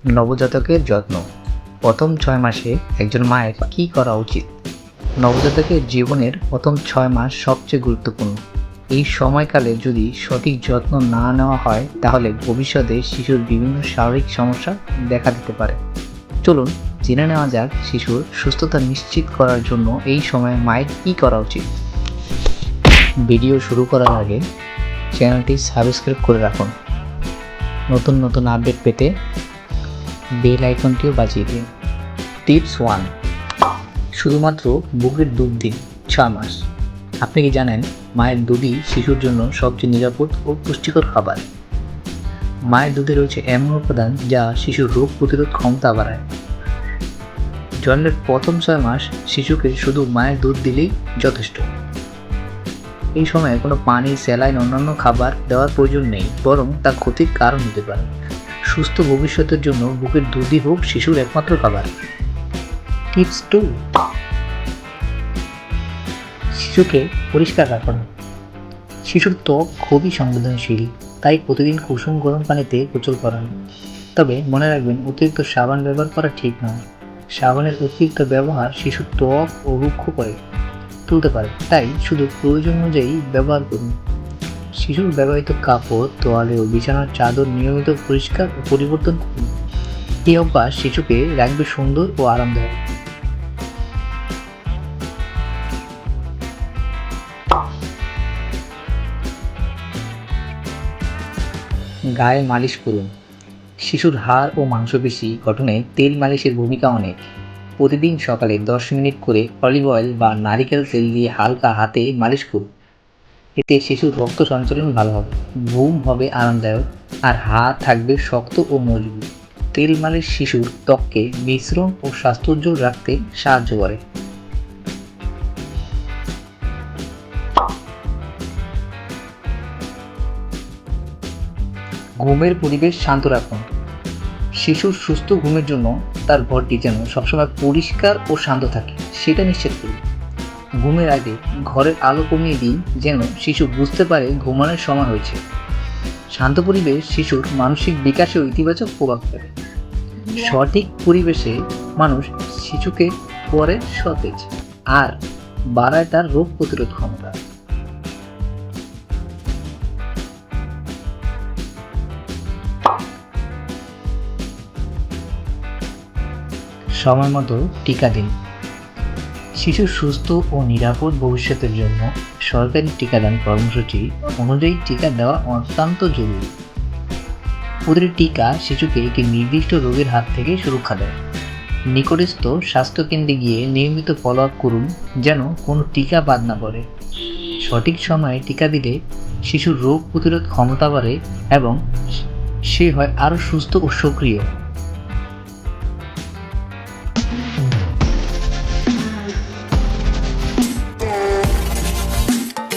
নবজাতকের যত্ন। প্রথম 6 মাসে একজন মায়ের কী করা উচিত? নবজাতকের জীবনের প্রথম 6 মাস সবচেয়ে গুরুত্বপূর্ণ। এই সময়কালে যদি সঠিক যত্ন না নেওয়া হয় তাহলে ভবিষ্যতে শিশুর বিভিন্ন শারীরিক সমস্যা দেখা দিতে পারে। চলুন জেনে নেওয়া যাক শিশুর সুস্থতা নিশ্চিত করার জন্য এই সময়ে মায়ের কী করা উচিত। ভিডিও শুরু করার আগে চ্যানেলটি সাবস্ক্রাইব করে রাখুন। নতুন নতুন আপডেট পেতে বেল আইকনটিও বাজিয়ে দিন। টিপস 1, শুধুমাত্র বুকের দুধ দিন 6 মাস। আপনি কি জানেন মায়ের দুধই শিশুর জন্য সবচেয়ে নিরাপদ ও পুষ্টিকর খাবার। মায়ের দুধে রয়েছে এমন উপাদান যা শিশুর রোগ প্রতিরোধ ক্ষমতা বাড়ায়। জন্মের প্রথম 6 মাস শিশুকে শুধু মায়ের দুধ দিলেই যথেষ্ট। এই সময়ে কোনো পানি, স্যালাইন, অন্যান্য খাবার দেওয়ার প্রয়োজন নেই, বরং তা ক্ষতির কারণ হতে পারে। সুস্থ ভবিষ্যতের জন্য বুকের দুধই হোক শিশুর একমাত্র খাবার। টিপস 2, শিশুকে পরিষ্কার রাখুন। শিশুর ত্বক খুবই সংবেদনশীল, তাই প্রতিদিন কুসুম গরম পানিতে গোসল করান। তবে মনে রাখবেন, অতিরিক্ত সাবান ব্যবহার করা ঠিক নয়। সাবানের অতিরিক্ত ব্যবহার শিশুর ত্বক ও রুক্ষ করে তুলতে পারে, তাই শুধু প্রয়োজন অনুযায়ী ব্যবহার করুন। শিশুর ব্যবহৃত কাপড়, তোয়ালে ও বিছানার চাদর নিয়মিত পরিষ্কার ও পরিবর্তন করুন। এই অভ্যাস শিশুকে রাখবে সুন্দর ও আরামদায়ক। গায়ে মালিশ করুন। শিশুর হাড় ও মাংসপেশি গঠনে তেল মালিশের ভূমিকা অনেক। প্রতিদিন সকালে 10 মিনিট করে অলিভ অয়েল বা নারিকেল তেল দিয়ে হালকা হাতে মালিশ করুন। এতে শিশুর রক্ত সঞ্চালন ভালো হবে, ঘুম হবে আরামদায়ক, আর হাড় থাকবে শক্ত ও মজবুত। তেল মালিশ শিশুর ত্বককে মিশ্রণ ও স্বাস্থ্যোজ্জ্বল রাখতে সাহায্য করে। ঘুমের পরিবেশ শান্ত রাখুন। শিশুর সুস্থ ঘুমের জন্য তার ঘরটি যেন সবসময় পরিষ্কার ও শান্ত থাকে, সেটা নিশ্চিত করুন। ঘুমের আগে ঘরের আলো কমিয়ে দিন, যেন শিশু বুঝতে পারে ঘুমানোর সময় হয়েছে। শান্ত পরিবেশ শিশুর মানসিক বিকাশেও ইতিবাচক প্রভাব ফেলে। সঠিক পরিবেশে মানুষ শিশুকে করে সতেজ আর বাড়ায় তার রোগ প্রতিরোধ ক্ষমতা। সময় মতো টিকা দিন। শিশুর সুস্থ ও নিরাপদ ভবিষ্যতের জন্য সরকারি টিকাদান কর্মসূচি অনুযায়ী টিকা দেওয়া অত্যন্ত জরুরি। প্রতিটি টিকা শিশুকে একটি নির্দিষ্ট রোগের হাত থেকে সুরক্ষা দেয়। নিকটস্থ স্বাস্থ্যকেন্দ্রে গিয়ে নিয়মিত ফলো আপ করুন, যেন কোনো টিকা বাদ না পড়ে। সঠিক সময়ে টিকা দিলে শিশুর রোগ প্রতিরোধ ক্ষমতা বাড়ে এবং সে হয় আরও সুস্থ ও সক্রিয়।